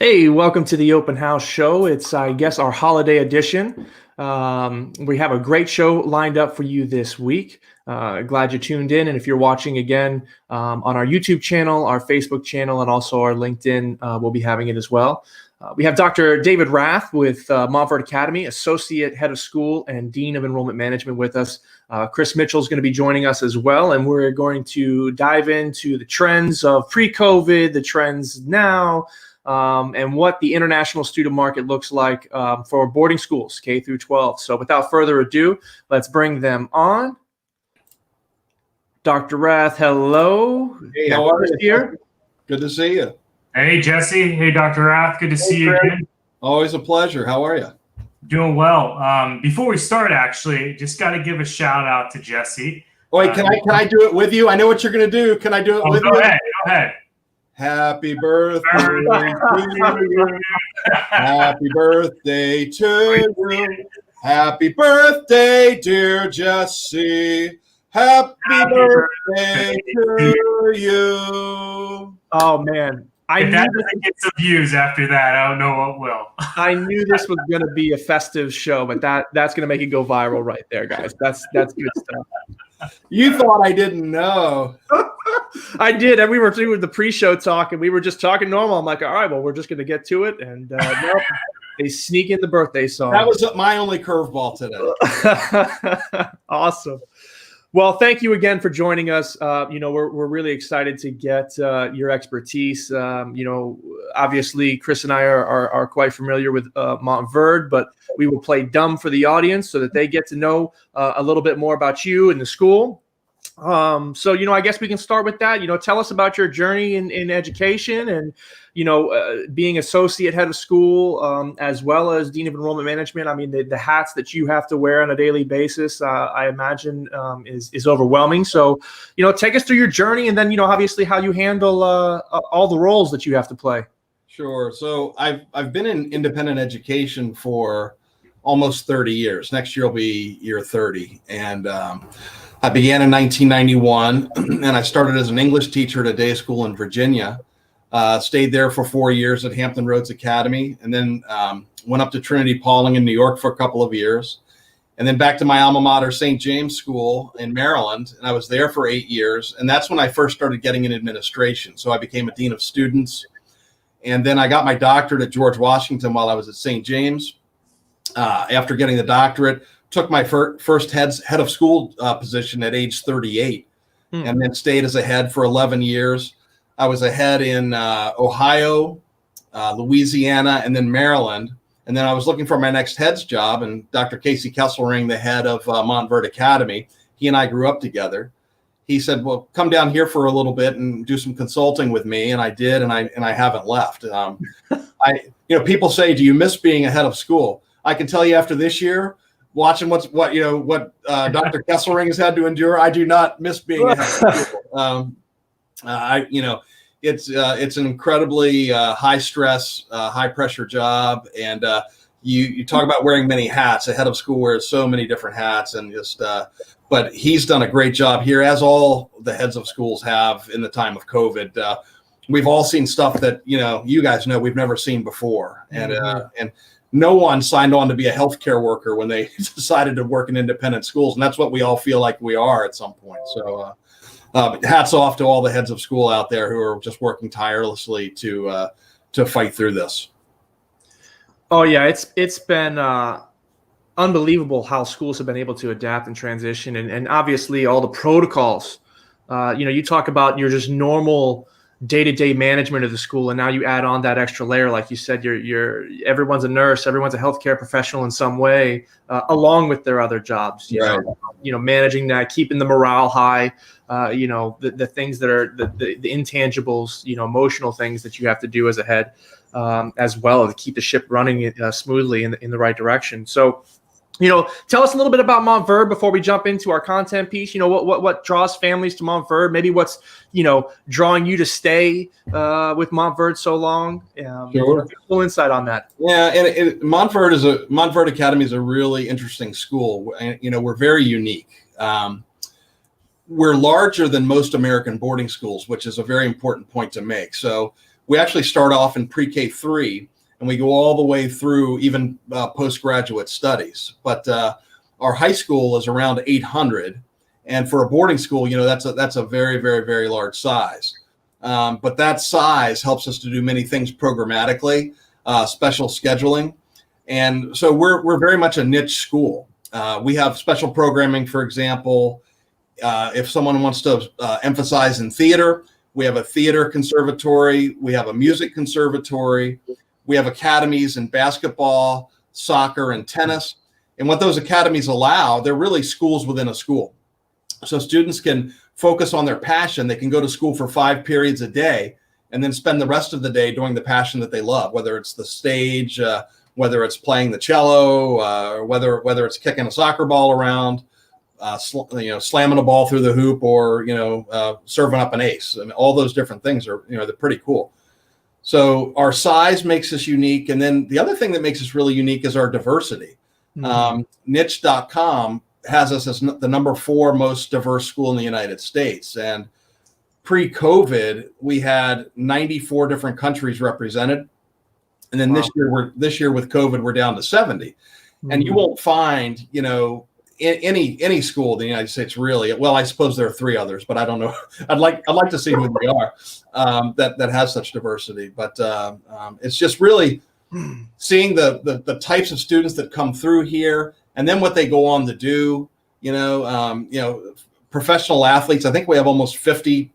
Hey, welcome to the Open House Show. It's, I guess, our holiday edition. We have a great show lined up for you this week. Glad you tuned in. And if you're watching again on our YouTube channel, our Facebook channel, and also our LinkedIn, we'll be having it as well. We have Dr. David Rath with Montverde Academy, Associate Head of School and Dean of Enrollment Management with us. Chris Mitchell is going to be joining us as well, and we're going to dive into the trends of pre-COVID, the trends now, and what the international student market looks like for boarding schools, K through 12. So without further ado, let's bring them on. Dr. Rath, hello. Hey, how are you? Here. Good to see you. Hey, Jesse. Hey, Dr. Rath. Good to see you again. Always a pleasure. How are you? Doing well. Before we start, actually, just got to give a shout out to Jesse. Wait, can I do it with you? I know what you're going to do. Can I do it with you? Go ahead. Happy birthday to you. Happy birthday to you. Happy birthday, dear Jesse. Happy birthday to you. Oh, man. If that doesn't get some views after that, I don't know what will. I knew this was going to be a festive show, but that's going to make it go viral right there, guys. That's good stuff. You thought I didn't know. I did, and we were doing the pre-show talk, and we were just talking normal. I'm like, all right, well, we're just going to get to it, and nope, they sneak in the birthday song. That was my only curveball today. Awesome. Well, thank you again for joining us. We're really excited to get your expertise. Obviously, Chris and I are quite familiar with Montverde, but we will play dumb for the audience so that they get to know a little bit more about you and the school. I guess we can start with that. Tell us about your journey in education and, being associate head of school, as well as dean of enrollment management. I mean, the hats that you have to wear on a daily basis, I imagine, is overwhelming. So, take us through your journey and then, obviously how you handle all the roles that you have to play. Sure. So I've been in independent education for almost 30 years. Next year will be year 30. And I began in 1991, and I started as an English teacher at a day school in Virginia. Stayed there for 4 years at Hampton Roads Academy, and then went up to Trinity Pauling in New York for a couple of years, and then back to my alma mater, St. James School in Maryland, and I was there for 8 years, and that's when I first started getting in administration. So I became a dean of students, and then I got my doctorate at George Washington while I was at St. James. After getting the doctorate, took my first head of school position at age 38, and then stayed as a head for 11 years. I was a head in Ohio, Louisiana, and then Maryland. And then I was looking for my next head's job, and Dr. Casey Kesselring, the head of Montverde Academy, he and I grew up together. He said, well, come down here for a little bit and do some consulting with me. And I did, and I haven't left. People say, do you miss being a head of school? I can tell you after this year, watching what Dr. Kesselring has had to endure, I do not miss being a head of school. It's an incredibly high stress, high pressure job, and you talk about wearing many hats. A head of school wears so many different hats, and but he's done a great job here, as all the heads of schools have in the time of COVID. We've all seen stuff that you guys know we've never seen before, and no one signed on to be a healthcare worker when they decided to work in independent schools, and that's what we all feel like we are at some point. So. Hats off to all the heads of school out there who are just working tirelessly to fight through this. Oh yeah, it's been unbelievable how schools have been able to adapt and transition, and obviously all the protocols. You talk about your just normal day-to-day management of the school, and now you add on that extra layer, like you said. Everyone's a nurse, everyone's a healthcare professional in some way, along with their other jobs. Managing that, keeping the morale high. The things that are the intangibles, emotional things that you have to do as a head, as well to keep the ship running smoothly in the right direction. So, tell us a little bit about Montverde before we jump into our content piece. What draws families to Montverde? Maybe what's drawing you to stay with Montverde so long. Sure. Full insight on that. Yeah, and Montverde Academy is a really interesting school. We're very unique. We're larger than most American boarding schools, which is a very important point to make. So We actually start off in pre-K 3, and we go all the way through even postgraduate studies. But our high school is around 800, and for a boarding school, that's a very, very, very large size. But that size helps us to do many things programmatically, special scheduling, and so we're very much a niche school. We have special programming, for example. If someone wants to emphasize in theater, we have a theater conservatory, we have a music conservatory, we have academies in basketball, soccer, and tennis. And what those academies allow, they're really schools within a school. So students can focus on their passion. They can go to school for 5 periods a day and then spend the rest of the day doing the passion that they love, whether it's the stage, whether it's playing the cello, or whether it's kicking a soccer ball around, slamming a ball through the hoop, or serving up an ace. I mean, all those different things are they're pretty cool. So our size makes us unique, and then the other thing that makes us really unique is our diversity. Niche.com has us as the number 4 most diverse school in the United States, and pre-COVID we had 94 different countries represented, and then this year with COVID we're down to 70. And you won't find any school in the United States, really. Well, I suppose there are 3 others, but I don't know. I'd like to see who they are that has such diversity. But it's just really seeing the types of students that come through here, and then what they go on to do. Professional athletes. I think we have almost 50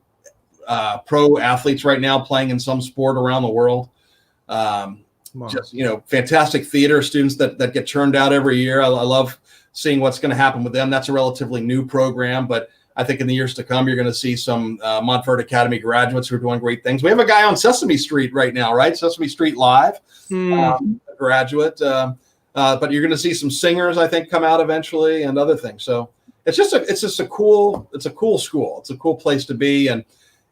pro athletes right now playing in some sport around the world. Just fantastic theater students that get churned out every year. I love seeing what's going to happen with them. That's a relatively new program, but I think in the years to come, you're going to see some Montverde Academy graduates who are doing great things. We have a guy on Sesame Street right now, right? Sesame Street Live, a graduate. But you're going to see some singers, I think, come out eventually, and other things. So it's just a cool school. It's a cool place to be, and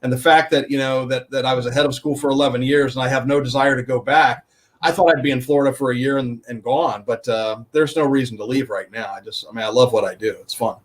the fact that that I was a head of school for 11 years and I have no desire to go back. I thought I'd be in Florida for a year and gone, but there's no reason to leave right now. I love what I do. It's fun.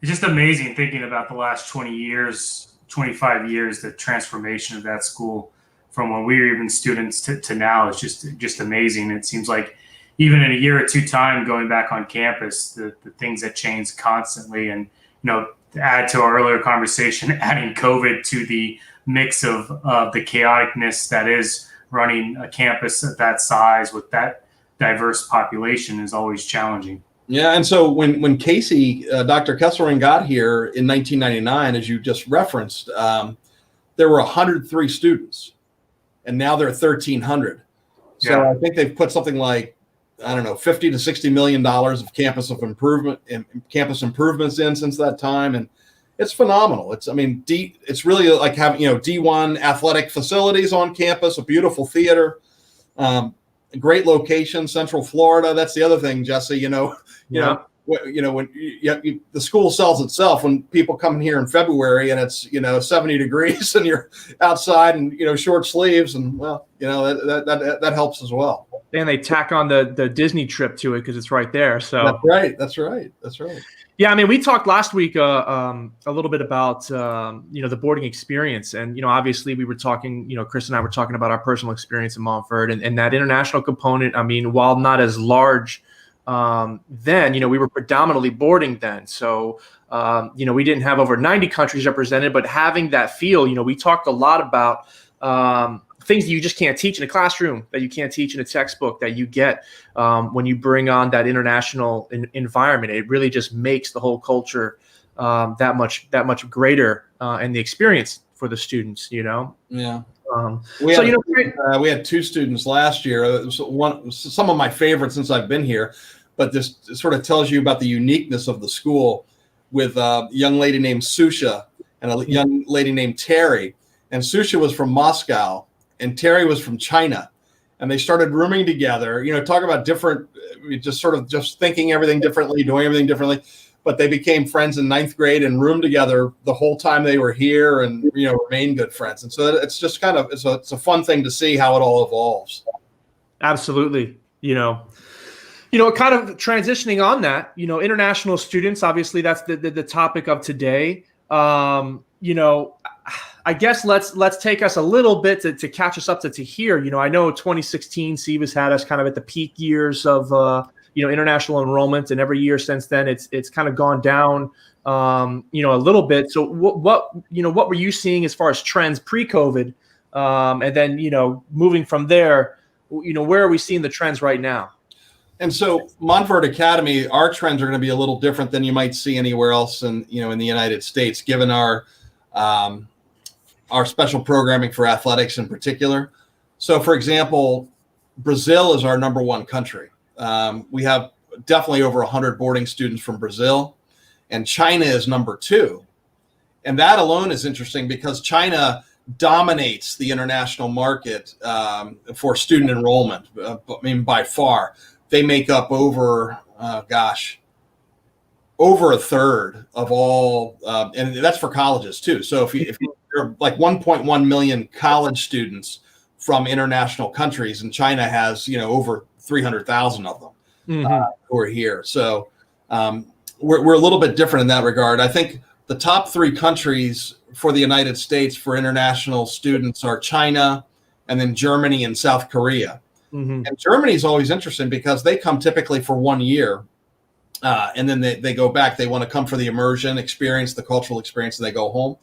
It's just amazing thinking about the last 20 years, 25 years, the transformation of that school from when we were even students to now is just amazing. It seems like even in a year or 2 time going back on campus, the things that change constantly. And, to add to our earlier conversation, adding COVID to the mix of the chaoticness that is running a campus at that size with that diverse population is always challenging. Yeah, and so when Casey, Dr. Kesselring got here in 1999, as you just referenced, there were 103 students, and now there are 1,300. So yeah. I think they've put something like, I don't know, $50 to $60 million of campus improvements in since that time, and it's phenomenal. It's really like having D1 athletic facilities on campus, a beautiful theater, a great location, Central Florida. That's the other thing, Jesse. When the school sells itself when people come in here in February and it's 70 degrees and you're outside and short sleeves, and that helps as well. And they tack on the Disney trip to it because it's right there. So that's right. Yeah, we talked last week a little bit about the boarding experience, and obviously we were talking, Chris and I were talking about our personal experience in Montverde, and that international component. While not as large then, we were predominantly boarding then, so we didn't have over 90 countries represented, but having that feel, we talked a lot about things that you just can't teach in a classroom, that you can't teach in a textbook, that you get when you bring on that international environment. It really just makes the whole culture that much greater, and the experience for the students. Yeah. We had 2 students last year. Some of my favorites since I've been here, but this sort of tells you about the uniqueness of the school, with a young lady named Susha and a young lady named Terry. And Susha was from Moscow and Terry was from China. And they started rooming together, talk about different, just thinking everything differently, doing everything differently. But they became friends in 9th grade and roomed together the whole time they were here, and remained good friends. And so it's just it's a fun thing to see how it all evolves. Absolutely. Kind of transitioning on that, international students, obviously that's the topic of today. I guess let's take us a little bit to catch us up to here. I know 2016 SEVA's had us kind of at the peak years of international enrollment, and every year since then it's kind of gone down a little bit. So what were you seeing as far as trends pre-COVID, and then moving from there, where are we seeing the trends right now? And so Montverde Academy, our trends are going to be a little different than you might see anywhere else in the United States, given our special programming for athletics in particular. So, for example, Brazil is our number one country. We have definitely over 100 boarding students from Brazil, and China is number two. And that alone is interesting because China dominates the international market for student enrollment. By far, they make up over a third of all, and that's for colleges too. So if you're like 1.1 million college students from international countries, and China has over 300,000 of them who are here. So we're a little bit different in that regard. I think the top three countries for the United States for international students are China, and then Germany and South Korea. And Germany is always interesting because they come typically for 1 year, and then they go back. They want to come for the immersion experience, the cultural experience, and they go home.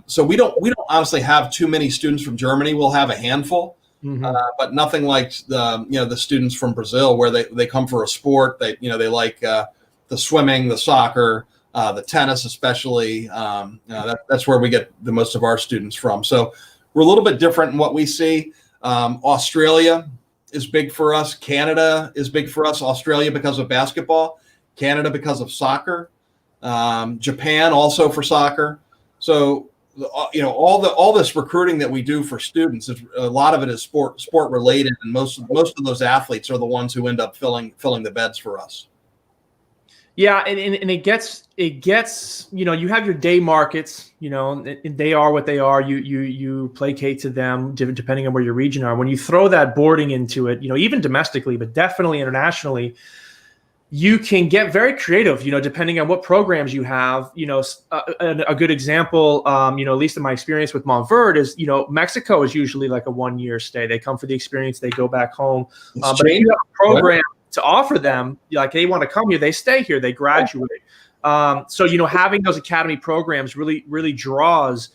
So we don't honestly have too many students from Germany. We'll have a handful, but nothing like the students from Brazil, where they come for a sport. They like the swimming, the soccer, the tennis, especially. That's where we get the most of our students from. So we're a little bit different in what we see. Australia is big for us. Canada is big for us. Australia because of basketball, Canada because of soccer, Japan also for soccer. So all this recruiting that we do for students, a lot of it is sport related, and most of those athletes are the ones who end up filling the beds for us. Yeah, and it gets you have your day markets, and they are what they are. You placate to them depending on where your region are. When you throw that boarding into it, even domestically, but definitely internationally, you can get very creative, depending on what programs you have. A good example, at least in my experience with Montverde is, Mexico is usually like a 1 year stay. They come for the experience, they go back home. But if you have a program to offer them, like they want to come here, they stay here, they graduate. So having those academy programs really draws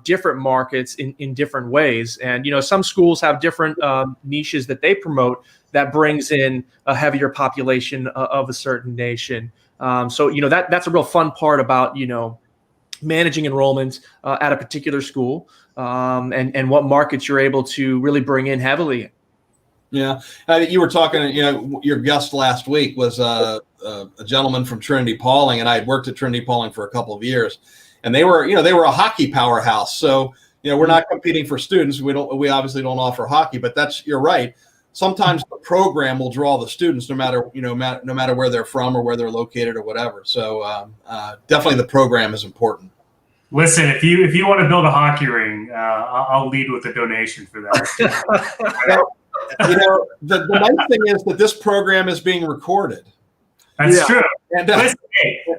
different markets in different ways. And some schools have different niches that they promote that brings in a heavier population of a certain nation. So that's a real fun part about managing enrollment at a particular school, and what markets you're able to really bring in heavily. Yeah, you were talking. Your guest last week was a gentleman from Trinity Pauling, and I had worked at Trinity Pauling for a couple of years, and they were a hockey powerhouse. So we're not competing for students. We obviously don't offer hockey, but you're right. Sometimes the program will draw the students, no matter where they're from or where they're located or whatever. So definitely the program is important. Listen, if you want to build a hockey ring, I'll lead with a donation for that. The nice thing is that this program is being recorded. That's true. And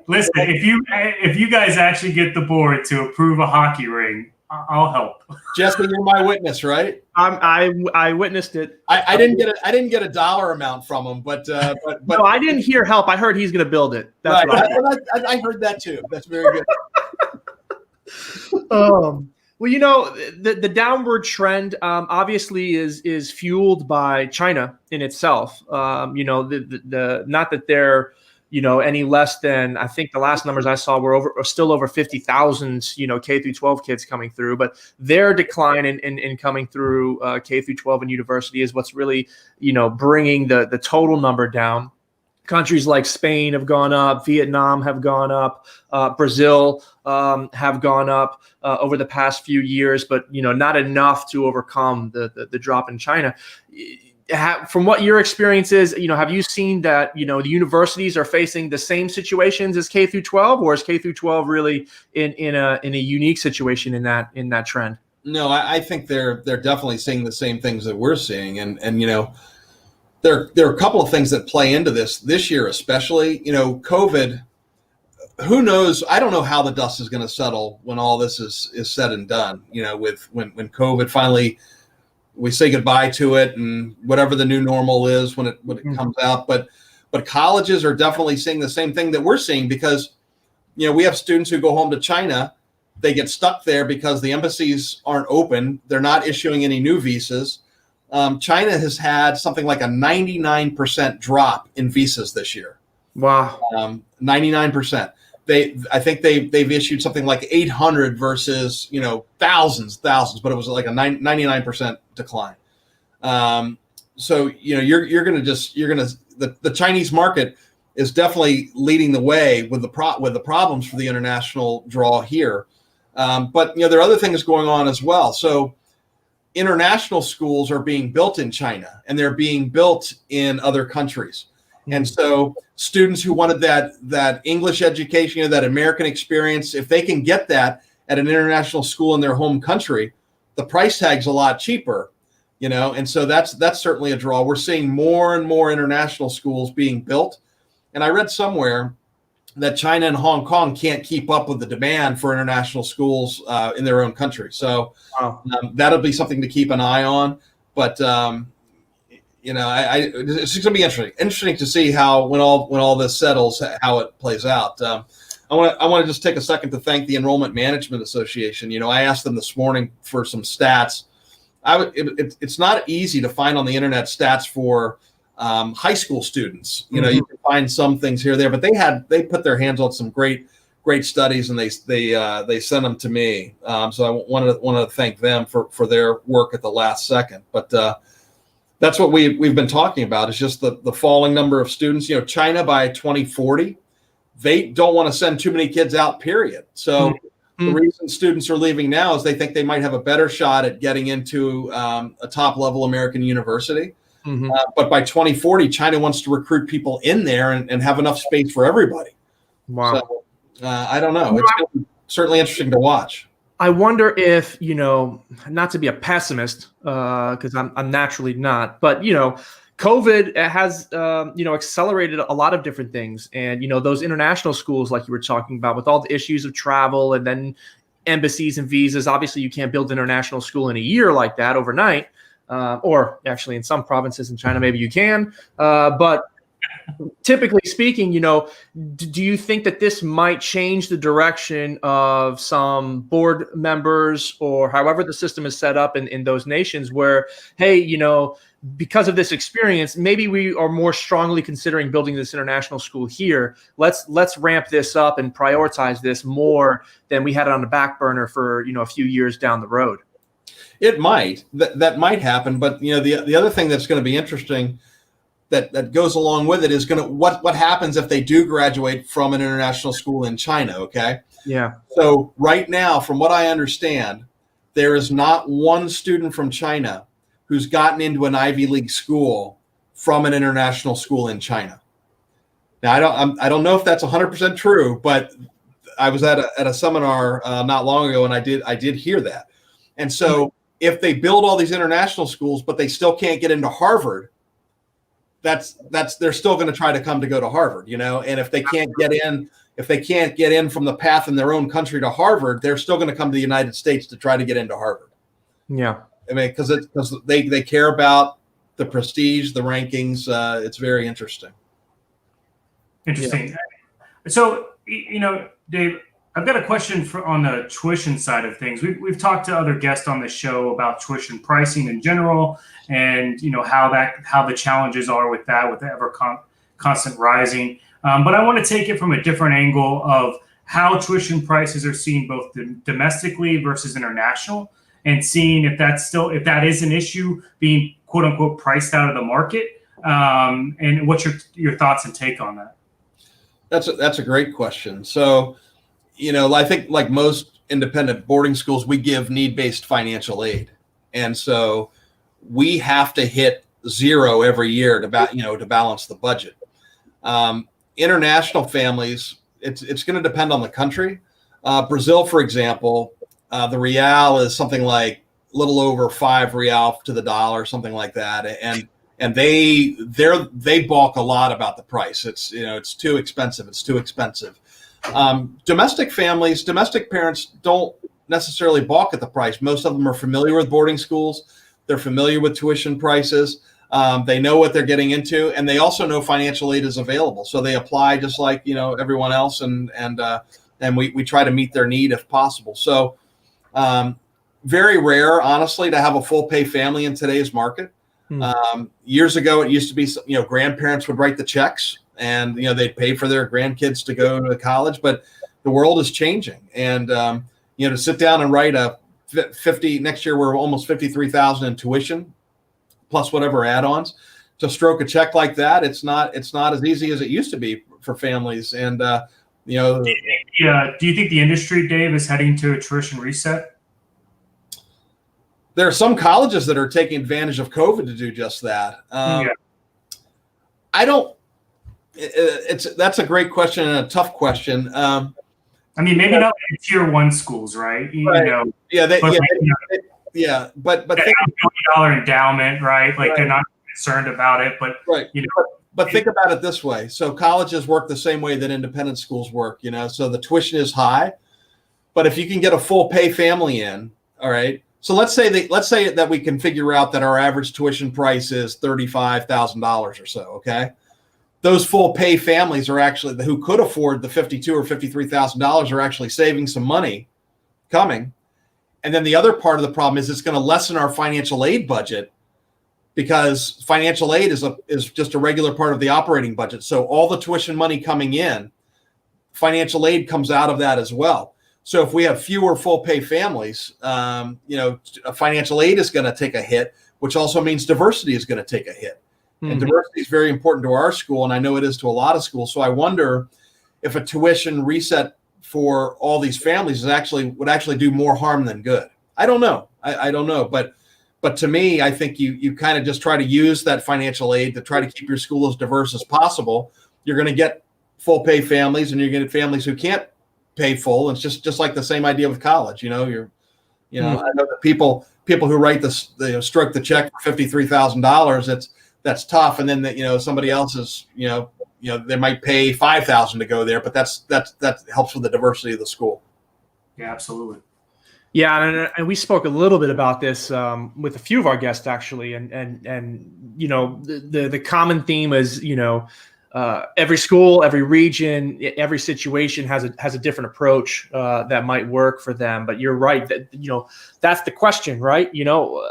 listen, if you guys actually get the board to approve a hockey ring, I'll help. Jesse, you're my witness, right? I witnessed it. I didn't get a dollar amount from him, but no, I didn't hear help. I heard he's going to build it. That's right. I heard that too. That's very good. Well, the downward trend obviously is fueled by China in itself. The not that they're any less than, I think the last numbers I saw were still over 50,000 K-12 kids coming through, but their decline in coming through K-12 and university is what's really bringing the total number down. Countries like Spain have gone up, Vietnam have gone up, Brazil have gone up over the past few years, but not enough to overcome the drop in China. From what your experience is, have you seen that the universities are facing the same situations as K through 12, or is K through 12 really in a unique situation in that trend? No, I think they're definitely seeing the same things that we're seeing, and there are a couple of things that play into this year, especially. COVID who knows? I don't know how the dust is going to settle when all this is said and done. With when COVID finally, we say goodbye to it, and whatever the new normal is when it comes out. But colleges are definitely seeing the same thing that we're seeing, because we have students who go home to China. They get stuck there because the embassies aren't open. They're not issuing any new visas. China has had something like a 99% drop in visas this year. Wow. 99%. I think they've issued something like 800 versus thousands, but it was like a 99% decline. So the Chinese market is definitely leading the way with the problems for the international draw here. But there are other things going on as well. So international schools are being built in China, and they're being built in other countries. And so students who wanted that English education, that American experience, if they can get that at an international school in their home country, the price tag's a lot cheaper, and so that's certainly a draw. We're seeing more and more international schools being built. And I read somewhere that China and Hong Kong can't keep up with the demand for international schools in their own country. So that'll be something to keep an eye on. But it's going to be interesting to see how when all this settles, how it plays out. I want to just take a second to thank the Enrollment Management Association. I asked them this morning for some stats. It's not easy to find on the internet stats for high school students. You can find some things here or there, but they put their hands on some great studies, and they sent them to me. So I wanted to thank them for their work at the last second. But that's what we've been talking about, is just the falling number of students. China by 2040, they don't want to send too many kids out, period. So the reason students are leaving now is they think they might have a better shot at getting into a top level American university. But by 2040, China wants to recruit people in there and have enough space for everybody. Wow. So I don't know. It's certainly interesting to watch. I wonder if, not to be a pessimist, because I'm naturally not, but, COVID has, accelerated a lot of different things. And, those international schools, like you were talking about, with all the issues of travel and then embassies and visas, obviously you can't build an international school in a year like that overnight. Or actually in some provinces in China, maybe you can. But typically speaking, do you think that this might change the direction of some board members, or however the system is set up in those nations where, hey, because of this experience, maybe we are more strongly considering building this international school here. Let's ramp this up and prioritize this more than we had it on the back burner for, a few years down the road. It might. That might happen. But, the other thing that's going to be interesting that goes along with it is what happens if they do graduate from an international school in China, okay? Yeah. So right now, from what I understand, there is not one student from China who's gotten into an Ivy League school from an international school in China. Now, I don't know if that's 100% true, but I was at a seminar not long ago, and I did hear that. And so if they build all these international schools, but they still can't get into Harvard, they're still going to try to go to Harvard, and if they can't get in from the path in their own country to Harvard, they're still going to come to the United States to try to get into Harvard. Yeah. I mean, because they care about the prestige, the rankings. It's very interesting. Interesting. Yeah. So, Dave, I've got a question on the tuition side of things. We've talked to other guests on the show about tuition pricing in general, and how the challenges are with that, with the ever constant rising. But I want to take it from a different angle of how tuition prices are seen both domestically versus international, and seeing if that is an issue being quote unquote priced out of the market. And what's your thoughts and take on that? That's a great question. So, I think like most independent boarding schools, we give need-based financial aid. And so we have to hit zero every year to balance the budget. International families, it's going to depend on the country. Brazil, for example, the real is something like a little over 5 real to the dollar, something like that. And they balk a lot about the price. It's too expensive. It's too expensive. Domestic families, domestic parents don't necessarily balk at the price. Most of them are familiar with boarding schools. They're familiar with tuition prices. They know what they're getting into, and they also know financial aid is available. So they apply just like everyone else, and we try to meet their need if possible. So very rare, honestly, to have a full pay family in today's market. Years ago, it used to be grandparents would write the checks, and they'd pay for their grandkids to go to college. But the world is changing, and to sit down and write a 50 next year, we're almost 53,000 in tuition, plus whatever add-ons. To stroke a check like that, it's not as easy as it used to be for families. And do you think the industry, Dave, is heading to a tuition reset? There are some colleges that are taking advantage of COVID to do just that. I don't. That's a great question and a tough question. I mean, maybe not like tier 1 schools, right? But think $1 endowment, right? Like they're not concerned about it, but But think about it this way. So colleges work the same way that independent schools work, so the tuition is high, but if you can get a full pay family in, all right. So let's say that we can figure out that our average tuition price is $35,000 or so. Okay. Those full pay families are actually who could afford the $52,000 or $53,000 are actually saving some money coming. And then the other part of the problem is it's going to lessen our financial aid budget, because financial aid is just a regular part of the operating budget. So all the tuition money coming in, financial aid comes out of that as well. So if we have fewer full pay families, financial aid is going to take a hit, which also means diversity is going to take a hit. And diversity is very important to our school, and I know it is to a lot of schools. So I wonder if a tuition reset for all these families would actually do more harm than good. I don't know. I don't know, but to me, I think you kind of just try to use that financial aid to try to keep your school as diverse as possible. You're going to get full pay families, and you're going to get families who can't pay full. It's just like the same idea with college. I know that people who write stroke the check for $53,000. That's tough. And then somebody else is they might pay $5,000 to go there, but that helps with the diversity of the school. Yeah, absolutely. Yeah, and we spoke a little bit about this with a few of our guests actually, and the common theme is every school, every region, every situation has a different approach that might work for them. But you're right that that's the question, right?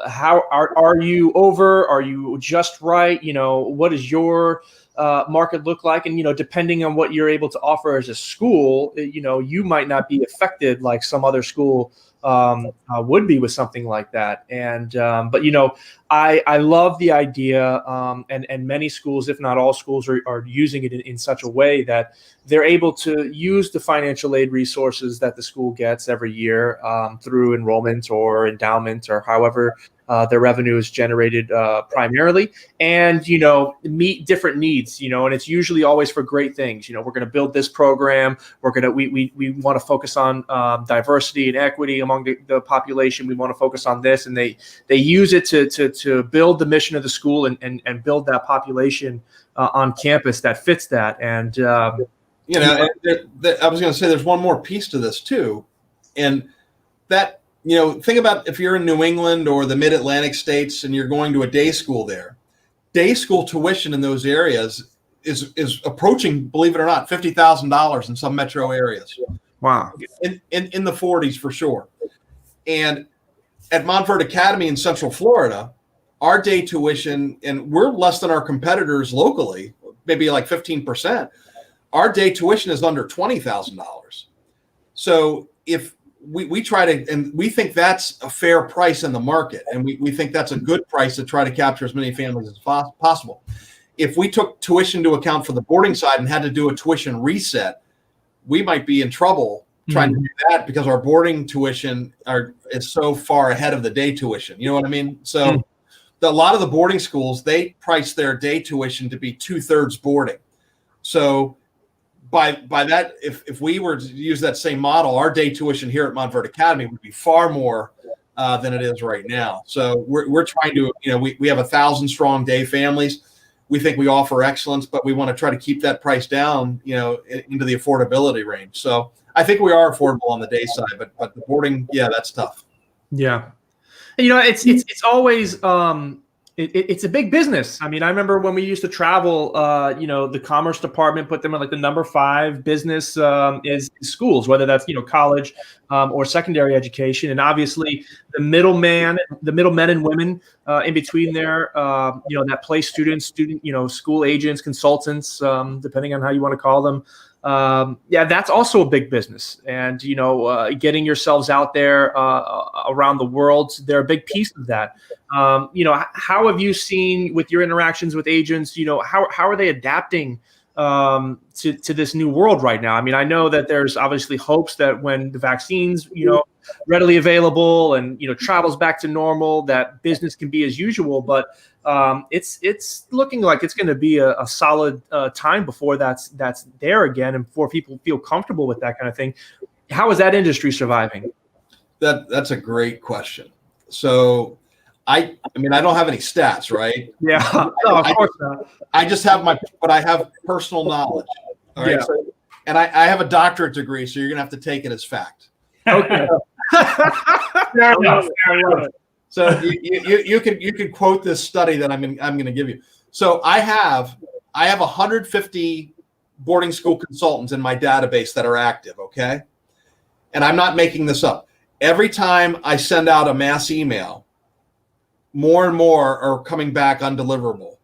How are you over? Are you just right? What does your market look like? And depending on what you're able to offer as a school, you might not be affected like some other school would be with something like that. And but I love the idea, and many schools, if not all schools, are using it in such a way that they're able to use the financial aid resources that the school gets every year through enrollment or endowment or however their revenue is generated primarily, and meet different needs. And it's usually always for great things. We're going to build this program. We want to focus on diversity and equity among the population. We want to focus on this, and they use it to build the mission of the school and build that population on campus that fits that. And I was going to say there's one more piece to this too, and that. Think about if you're in New England or the mid-Atlantic states and you're going to a day school there. Day school tuition in those areas is approaching, believe it or not, $50,000 in some metro areas. Wow. In the 40s for sure. And at Montverde Academy in Central Florida, our day tuition, and we're less than our competitors locally, maybe like 15%. Our day tuition is under $20,000. So if we try to, and we think that's a fair price in the market, and we think that's a good price to try to capture as many families as possible. If we took tuition into account for the boarding side and had to do a tuition reset, we might be in trouble trying to do that because our boarding tuition is so far ahead of the day tuition. You know what I mean? So a lot of the boarding schools, they price their day tuition to be 2/3 boarding. So by that, if we were to use that same model, our day tuition here at Montverde Academy would be far more than it is right now. So we're trying to, we have 1,000 strong day families. we think we offer excellence, but we want to try to keep that price down, into the affordability range. So I think we are affordable on the day side, but the boarding, yeah, that's tough. Yeah. It's always it's a big business. I mean, I remember when we used to travel, the Commerce Department put them in like the number 5 business is schools, whether that's, college or secondary education. And obviously the middlemen and women in between there, that place students, school agents, consultants, depending on how you want to call them. That's also a big business. And, getting yourselves out there around the world, they're a big piece of that. How have you seen with your interactions with agents, how are they adapting to this new world right now? I mean, I know that there's obviously hopes that when the vaccines, readily available and, travel's back to normal, that business can be as usual, but it's looking like it's going to be a solid time before that's there again, and before people feel comfortable with that kind of thing. How is that industry surviving? That's a great question. So I mean, I don't have any stats, right? Yeah, no, of course not. I just have but I have personal knowledge. All right. Yeah. So, and I have a doctorate degree, so you're going to have to take it as fact. Okay. Fair enough. So you can quote this study that I'm going to give you. So I have 150 boarding school consultants in my database that are active. Okay. And I'm not making this up. Every time I send out a mass email, more and more are coming back undeliverable.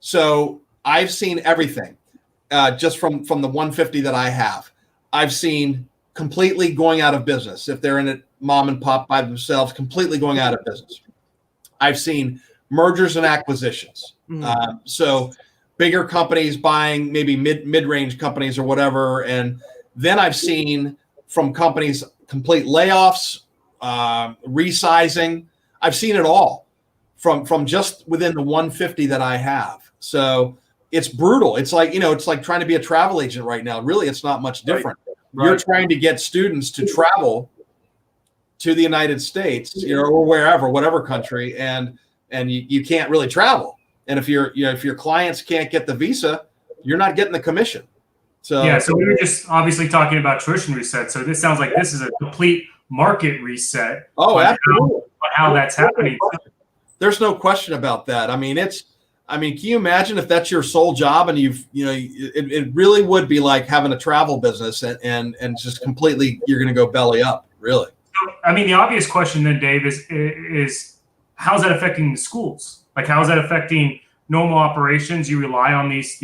So I've seen everything just from the 150 that I have. I've seen completely going out of business. If they're in it mom and pop by themselves, completely going out of business. I've seen mergers and acquisitions. So bigger companies buying maybe mid-range companies or whatever. And then I've seen from companies complete layoffs, resizing. I've seen it all from just within the 150 that I have. So it's brutal. It's like, it's like trying to be a travel agent right now. Really, it's not much different. Right. You're trying to get students to travel to the United States, or wherever, whatever country, and you can't really travel. And if your clients can't get the visa, you're not getting the commission. So we were just obviously talking about tuition reset. So this sounds like this is a complete market reset. Oh, absolutely. How that's happening. There's no question about that. I mean, can you imagine if that's your sole job and it really would be like having a travel business and just completely, you're going to go belly up, really. So, I mean, the obvious question then, Dave, is how's that affecting the schools? Like, how is that affecting normal operations? You rely on these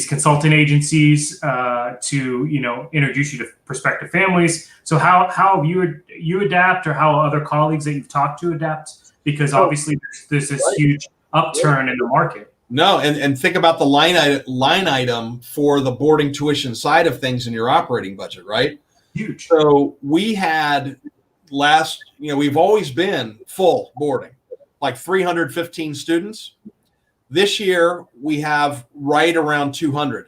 consulting agencies to introduce you to prospective families. So how have you adapt, or how other colleagues that you've talked to adapt? Because obviously there's this huge upturn in the market. No, and think about the line item for the boarding tuition side of things in your operating budget, right? Huge. So we had we've always been full boarding, like 315 students. This year we have right around 200.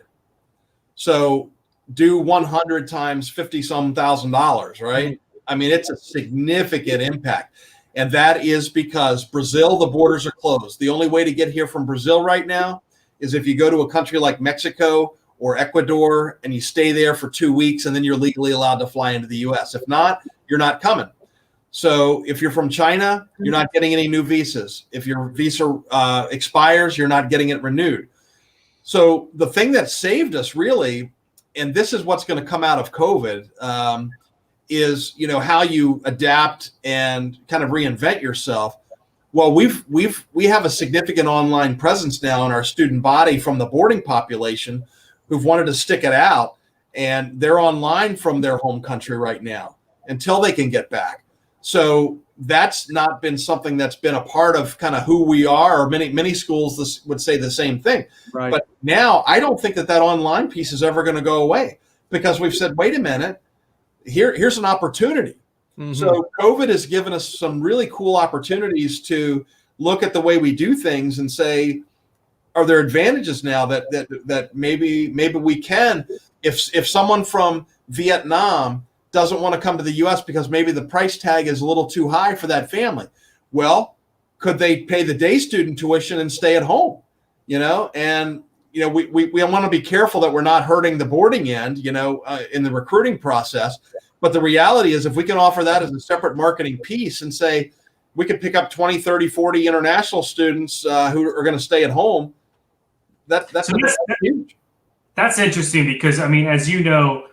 So do 100 times 50-some thousand dollars, right? I mean, it's a significant impact. And that is because Brazil, the borders are closed. The only way to get here from Brazil right now is if you go to a country like Mexico or Ecuador and you stay there for 2 weeks, and then you're legally allowed to fly into the US. If not, you're not coming. So if you're from China, you're not getting any new visas. If your visa expires, you're not getting it renewed. So the thing that saved us really, and this is what's going to come out of COVID, is how you adapt and kind of reinvent yourself. Well, we have a significant online presence now in our student body from the boarding population who've wanted to stick it out, and they're online from their home country right now until they can get back. So that's not been something that's been a part of kind of who we are, or many schools would say the same thing. Right. But now I don't think that online piece is ever going to go away, because we've said, wait a minute, here's an opportunity. Mm-hmm. So COVID has given us some really cool opportunities to look at the way we do things and say, are there advantages now that maybe we can, if someone from Vietnam doesn't want to come to the US because maybe the price tag is a little too high for that family. Well, could they pay the day student tuition and stay at home? And we want to be careful that we're not hurting the boarding end, in the recruiting process. But the reality is, if we can offer that as a separate marketing piece and say we could pick up 20, 30, 40 international students who are going to stay at home, that's huge. That's interesting because, I mean, as you know,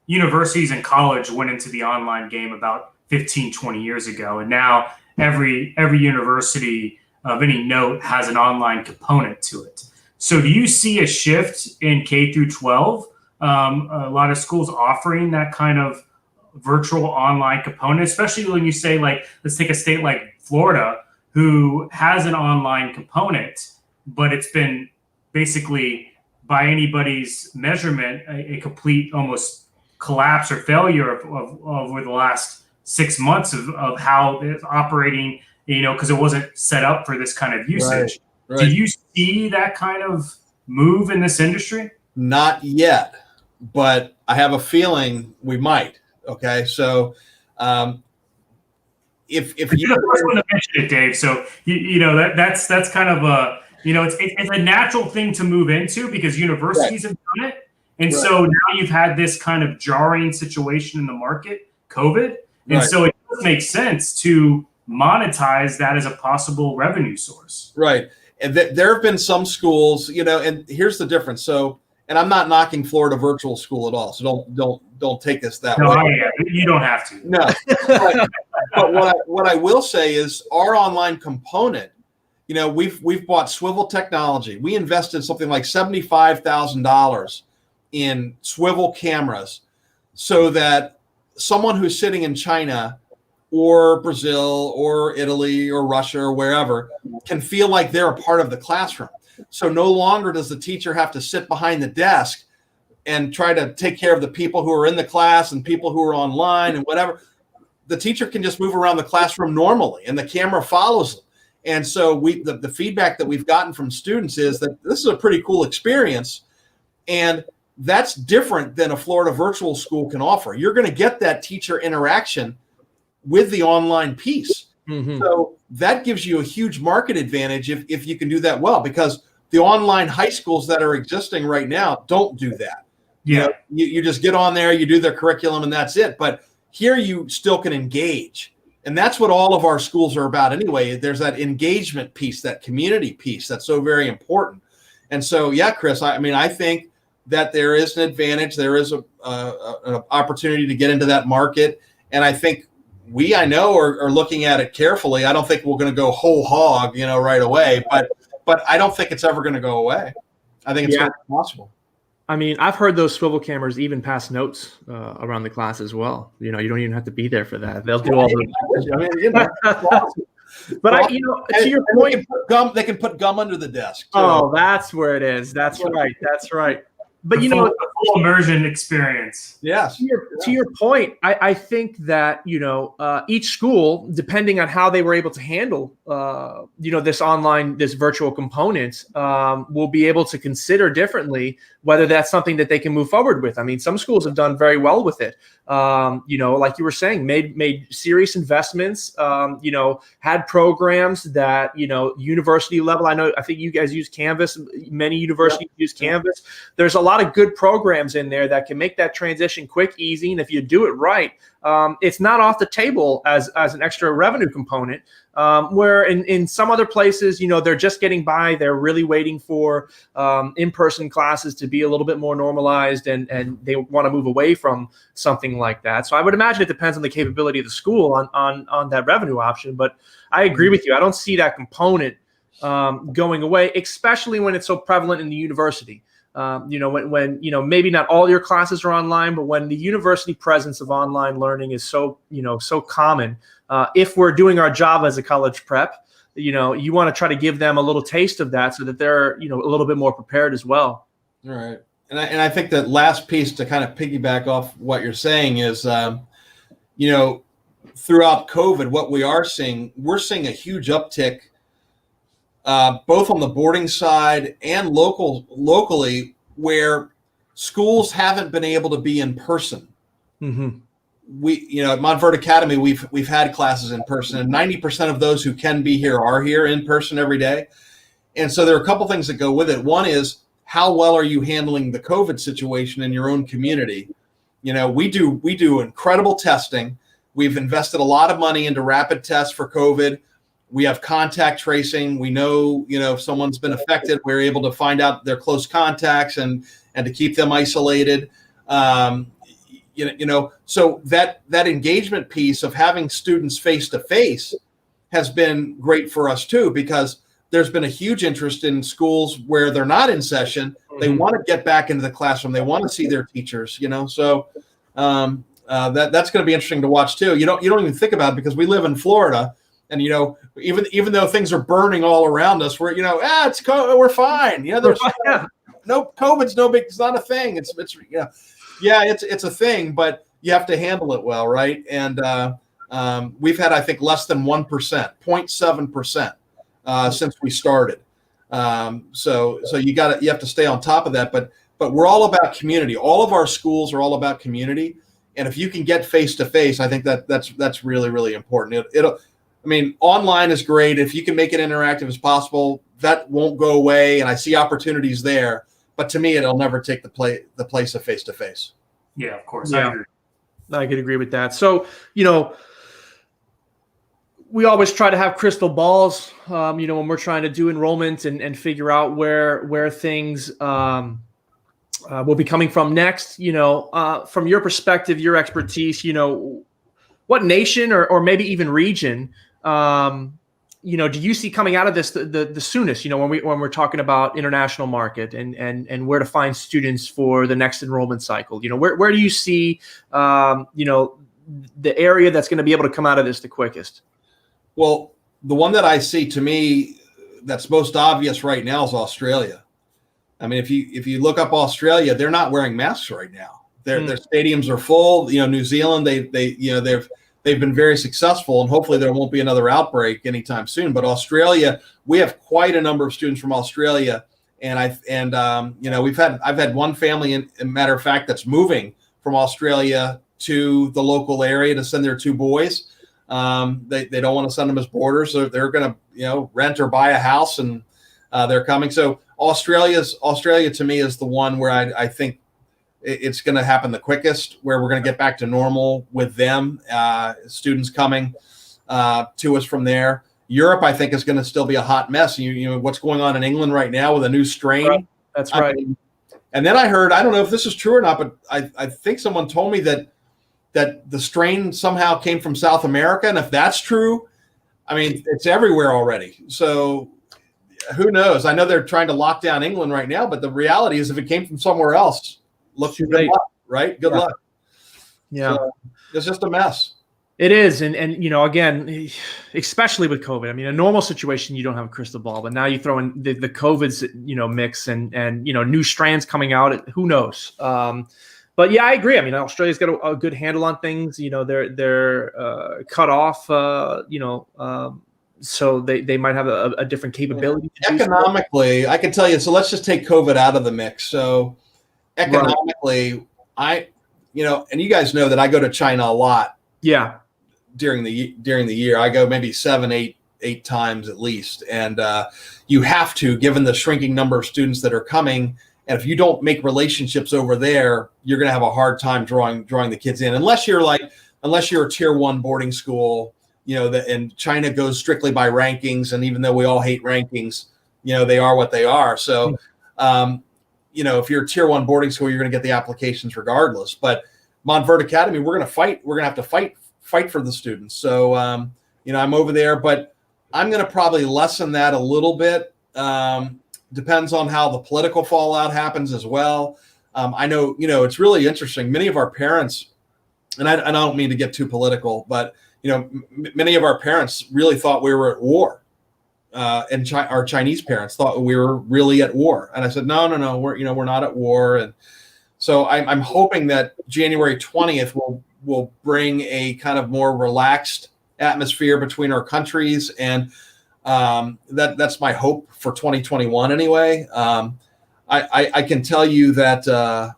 universities and college went into the online game about 15, 20 years ago. And now every university of any note has an online component to it. So do you see a shift in K through 12? A lot of schools offering that kind of virtual online component, especially when you say, like, let's take a state like Florida, who has an online component, but it's been basically, by anybody's measurement, a complete almost collapse or failure of over the last 6 months of how it's operating, because it wasn't set up for this kind of usage. Right. Do you see that kind of move in this industry? Not yet, but I have a feeling we might. Okay, so if you're the first one to mention it, Dave, so that's kind of a it's a natural thing to move into because universities have done it, and so now you've had this kind of jarring situation in the market, COVID, and so it does make sense to monetize that as a possible revenue source. Right, and there have been some schools, and here's the difference. So. And I'm not knocking Florida virtual school at all, so don't take this that way. No, you don't have to. No, but what I will say is our online component. We've bought swivel technology. We invested something like $75,000 in swivel cameras, so that someone who's sitting in China, or Brazil, or Italy, or Russia, or wherever, can feel like they're a part of the classroom. So no longer does the teacher have to sit behind the desk and try to take care of the people who are in the class and people who are online and whatever. The teacher can just move around the classroom normally, and the camera follows them. And so the feedback that we've gotten from students is that this is a pretty cool experience, and that's different than a Florida virtual school can offer. You're going to get that teacher interaction with the online piece. Mm-hmm. So that gives you a huge market advantage if you can do that well, because the online high schools that are existing right now don't do that. Yeah. You just get on there, you do their curriculum, and that's it. But here you still can engage. And that's what all of our schools are about anyway. There's that engagement piece, that community piece that's so very important. And so, yeah, Chris, I think that there is an advantage. There is an opportunity to get into that market. And I think I know are looking at it carefully. I don't think we're going to go whole hog, right away, but I don't think it's ever going to go away. I think it's possible. I mean, I've heard those swivel cameras even pass notes around the class as well. You don't even have to be there for that. They'll do all the. But to your point, they can put gum under the desk too. Oh, that's where it is. That's right. That's right. But the full immersion experience. Yes. To your point, I think that each school, depending on how they were able to handle this virtual component, will be able to consider differently whether that's something that they can move forward with. I mean, some schools have done very well with it. Like you were saying, made serious investments. Had programs that university level. I think you guys use Canvas. Many universities use Canvas. There's a lot of good programs in there that can make that transition quick, easy, and if you do it right, it's not off the table as an extra revenue component. Where in some other places, they're just getting by. They're really waiting for in-person classes to be a little bit more normalized, and they want to move away from something like that. So I would imagine it depends on the capability of the school on that revenue option. But I agree with you. I don't see that component going away, especially when it's so prevalent in the university. When maybe not all your classes are online, but when the university presence of online learning is so common, if we're doing our job as a college prep, you want to try to give them a little taste of that so that they're, a little bit more prepared as well. All right. And I think that last piece to kind of piggyback off what you're saying is, throughout COVID, what we're seeing a huge uptick both on the boarding side and locally, where schools haven't been able to be in person. Mm-hmm. at Montverde Academy, we've had classes in person, and 90% of those who can be here are here in person every day. And so there are a couple things that go with it. One is, how well are you handling the COVID situation in your own community? We do incredible testing. We've invested a lot of money into rapid tests for COVID. We have contact tracing. We know, if someone's been affected, we're able to find out their close contacts and to keep them isolated. So that engagement piece of having students face to face has been great for us too, because there's been a huge interest in schools where they're not in session. They want to get back into the classroom. They want to see their teachers, So that's going to be interesting to watch too. You don't even think about it, because we live in Florida, and even though things are burning all around us, we're we're fine. There's no COVID's no big. It's not a thing. It's it's a thing, but you have to handle it well, right? And we've had, I think, less than 1%, 0.7%. Since we started. So you have to stay on top of that, but we're all about community. All of our schools are all about community. And if you can get face to face, I think that's really, really important. Online is great. If you can make it interactive as possible, that won't go away. And I see opportunities there, but to me, it'll never take the place of face to face. Yeah, of course. Yeah. I could agree with that. So, we always try to have crystal balls, when we're trying to do enrollment and figure out where things will be coming from next. From your perspective, your expertise, what nation or maybe even region, do you see coming out of this the soonest? When we're talking about international market and where to find students for the next enrollment cycle. Where do you see the area that's going to be able to come out of this the quickest? Well, the one that I see, to me, that's most obvious right now is Australia. If you look up Australia, they're not wearing masks right now. Their stadiums are full. New Zealand, they've been very successful, and hopefully there won't be another outbreak anytime soon. But Australia, we have quite a number of students from Australia, and I've had one family, in matter of fact, that's moving from Australia to the local area to send their two boys. They don't want to send them as boarders, so they're going to rent or buy a house, and they're coming. So Australia to me is the one where I think it's going to happen the quickest, where we're going to get back to normal with them, students coming to us from there. Europe, I think, is going to still be a hot mess. What's going on in England right now with a new strain. Right. That's right. And then I heard, I don't know if this is true or not, but I think someone told me that the strain somehow came from South America. And if that's true, it's everywhere already. So who knows? I know they're trying to lock down England right now, but the reality is, if it came from somewhere else, good luck, right? Good luck. Yeah. So it's just a mess. It is. And again, especially with COVID, a normal situation, you don't have a crystal ball, but now you throw in the COVID's, mix and new strands coming out. Who knows? But yeah, I agree. Australia's got a good handle on things. They're cut off. So they might have a different capability. Economically, I can tell you. So let's just take COVID out of the mix. So economically, and you guys know that I go to China a lot. Yeah. During the year, I go maybe 7, 8 times at least, and you have to, given the shrinking number of students that are coming. And if you don't make relationships over there, you're going to have a hard time drawing the kids in, unless you're a tier 1 boarding school, and China goes strictly by rankings. And even though we all hate rankings, they are what they are. So, if you're a tier 1 boarding school, you're going to get the applications regardless. But Montverde Academy, we're going to fight. We're going to have to fight for the students. So, I'm over there, but I'm going to probably lessen that a little bit. Depends on how the political fallout happens as well. I know, it's really interesting. Many of our parents, and I don't mean to get too political, but, many of our parents really thought we were at war. And our Chinese parents thought we were really at war. And I said, no, we're not at war. And so I'm hoping that January 20th will bring a kind of more relaxed atmosphere between our countries. And that's my hope for 2021 anyway. I can tell you that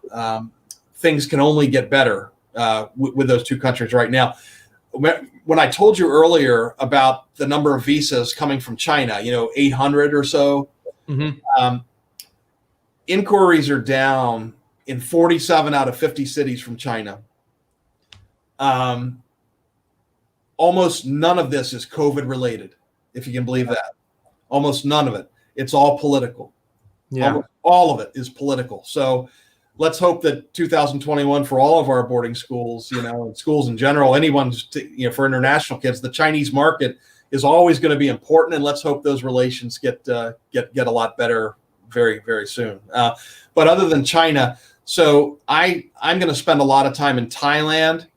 things can only get better with those two countries right now. When I told you earlier about the number of visas coming from China, 800 or so, inquiries are down in 47 out of 50 cities from China. Almost none of this is COVID related, if you can believe that. Almost none of it. It's all political. Yeah. Almost all of it is political. So let's hope that 2021 for all of our boarding schools, and schools in general, for international kids, the Chinese market is always going to be important, and let's hope those relations get a lot better very, very soon. But other than China, so I'm going to spend a lot of time in Thailand,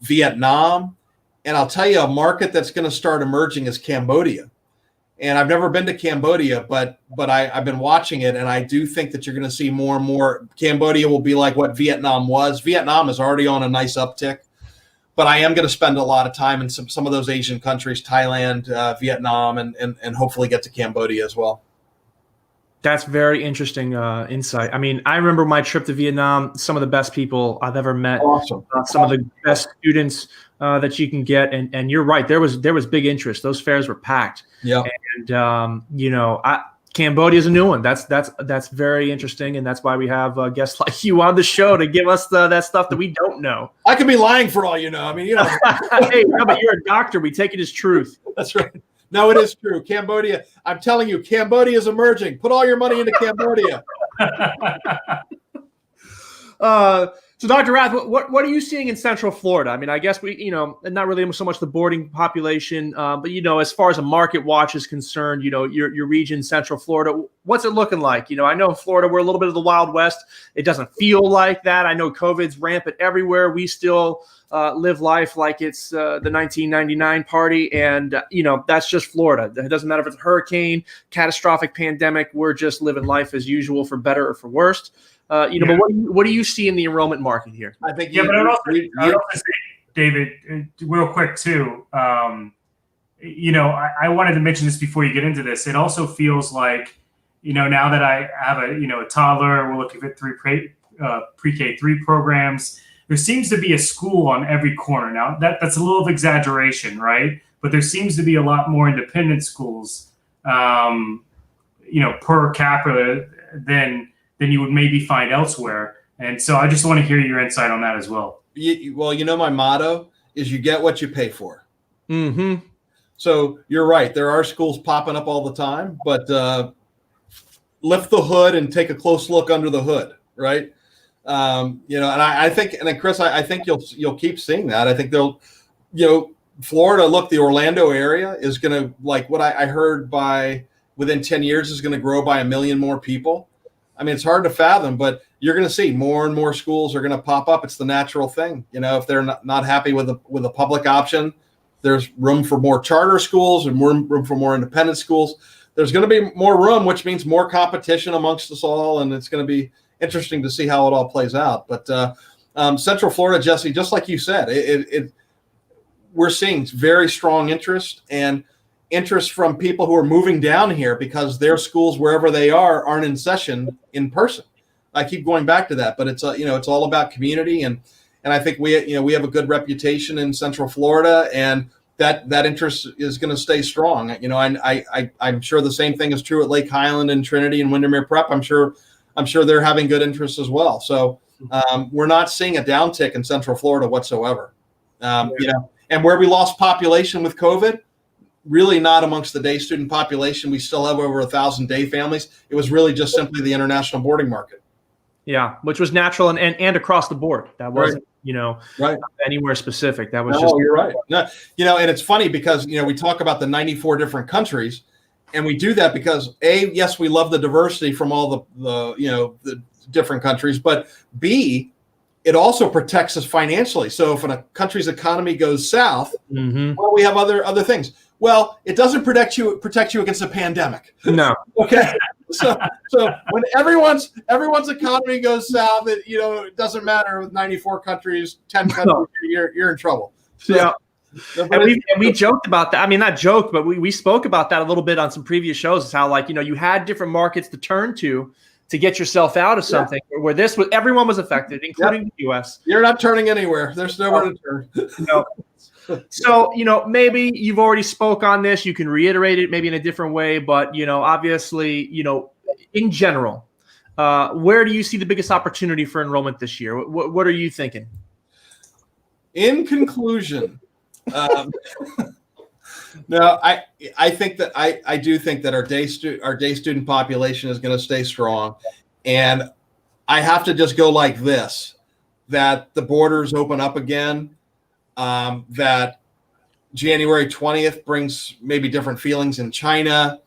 Vietnam, and I'll tell you, a market that's going to start emerging is Cambodia. And I've never been to Cambodia, but I've been watching it, and I do think that you're going to see more and more. Cambodia will be like what Vietnam was. Vietnam is already on a nice uptick, but I am going to spend a lot of time in some of those Asian countries, Thailand, Vietnam, and hopefully get to Cambodia as well. That's very interesting insight. I mean, I remember my trip to Vietnam, some of the best people I've ever met, Awesome. Some of the best students that you can get. And you're right, there was big interest. Those fairs were packed. Yeah. And, Cambodia is a new one. That's very interesting. And that's why we have guests like you on the show to give us that stuff that we don't know. I could be lying for all you know. I mean, Hey, no, but you're a doctor. We take it as truth. That's right. No, it is true. Cambodia, I'm telling you, Cambodia is emerging. Put all your money into Cambodia. So Dr. Rath, what are you seeing in Central Florida? I mean, I guess not really so much the boarding population, but as far as a market watch is concerned, your region, Central Florida, what's it looking like? I know in Florida, we're a little bit of the Wild West. It doesn't feel like that. I know COVID's rampant everywhere. We still live life like it's the 1999 party. And, that's just Florida. It doesn't matter if it's a hurricane, catastrophic pandemic. We're just living life as usual for better or for worse. But what do you see in the enrollment market here? I think, but I'd also say, David, real quick too. I wanted to mention this before you get into this. It also feels like, now that I have a toddler, we're looking at 3 pre-K3 programs. There seems to be a school on every corner. Now that's a little of exaggeration, right? But there seems to be a lot more independent schools, per capita than you would maybe find elsewhere. And so I just want to hear your insight on that as well. My motto is you get what you pay for. Mm-hmm. So you're right. There are schools popping up all the time, but lift the hood and take a close look under the hood, right? And I think, and then Chris, I think you'll keep seeing that. I think Florida, look, the Orlando area is going to, like what I heard within 10 years is going to grow by 1 million more people. I mean, it's hard to fathom, but you're going to see more and more schools are going to pop up. It's the natural thing. If they're not happy with a public option, there's room for more charter schools and more room for more independent schools. There's going to be more room, which means more competition amongst us all. And it's going to be interesting to see how it all plays out. But Central Florida, Jesse, just like you said, we're seeing very strong interest and interest from people who are moving down here because their schools, wherever they aren't in session in person. I keep going back to that, but it's all about community, and I think we have a good reputation in Central Florida, and that interest is going to stay strong. I'm sure the same thing is true at Lake Highland and Trinity and Windermere Prep. I'm sure they're having good interest as well. So we're not seeing a downtick in Central Florida whatsoever. And where we lost population with COVID, really not amongst the day student population. We still have over 1,000 day families. It was really just simply the international boarding market. Yeah, which was natural and across the board. That wasn't, right. Anywhere specific. That was you're right. No, and it's funny because, we talk about the 94 different countries, and we do that because yes, we love the diversity from all the different countries, but B, it also protects us financially. So if a country's economy goes south, well, we have other things. Well, it doesn't protect you against a pandemic. No. Okay. So when everyone's economy goes south, it doesn't matter with 94 countries, 10 countries, you're in trouble. So, yeah. And we joked about that. I mean, not joked, but we spoke about that a little bit on some previous shows. Is how you had different markets to turn to, to get yourself out of something where everyone was affected, including the U.S. You're not turning anywhere. There's nowhere to turn. No. So, maybe you've already spoke on this. You can reiterate it maybe in a different way, but, obviously, in general, where do you see the biggest opportunity for enrollment this year? What are you thinking? In conclusion, no, I think that I do think that our day student population is going to stay strong, and I have to just go like this: that the borders open up again, that January 20th brings maybe different feelings in China,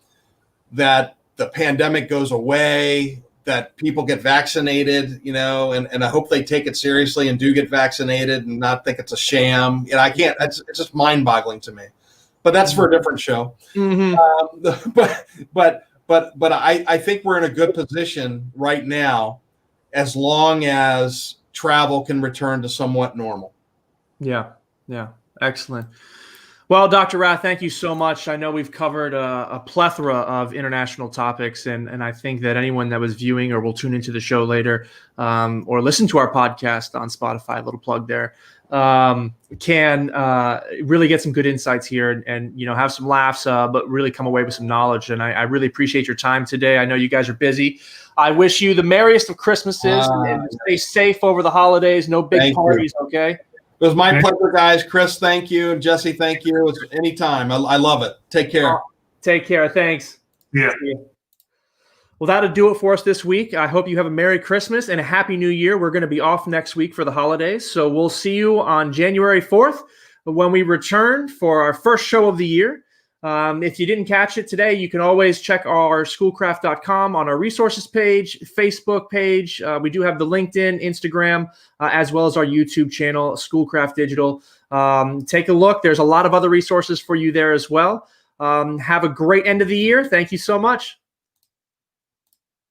that the pandemic goes away, that people get vaccinated, and I hope they take it seriously and do get vaccinated and not think it's a sham. I can't. It's just mind-boggling to me. But that's for a different show. Mm-hmm. But I think we're in a good position right now, as long as travel can return to somewhat normal. Yeah. Excellent. Well, Dr. Rath, thank you so much. I know we've covered a plethora of international topics, and I think that anyone that was viewing or will tune into the show later or listen to our podcast on Spotify, a little plug there, can really get some good insights here and have some laughs, but really come away with some knowledge. And I really appreciate your time today. I know you guys are busy. I wish you the merriest of Christmases and stay safe over the holidays. No big parties, okay? It was my pleasure, guys. Chris, thank you. Jesse, thank you. It's anytime. I love it. Take care. Take care. Thanks. Yeah. Well, that'll do it for us this week. I hope you have a Merry Christmas and a Happy New Year. We're going to be off next week for the holidays. So we'll see you on January 4th when we return for our first show of the year. If you didn't catch it today, you can always check our schoolcraft.com on our resources page, Facebook page. We do have the LinkedIn, Instagram, as well as our YouTube channel, Schoolcraft Digital. Take a look. There's a lot of other resources for you there as well. Have a great end of the year. Thank you so much.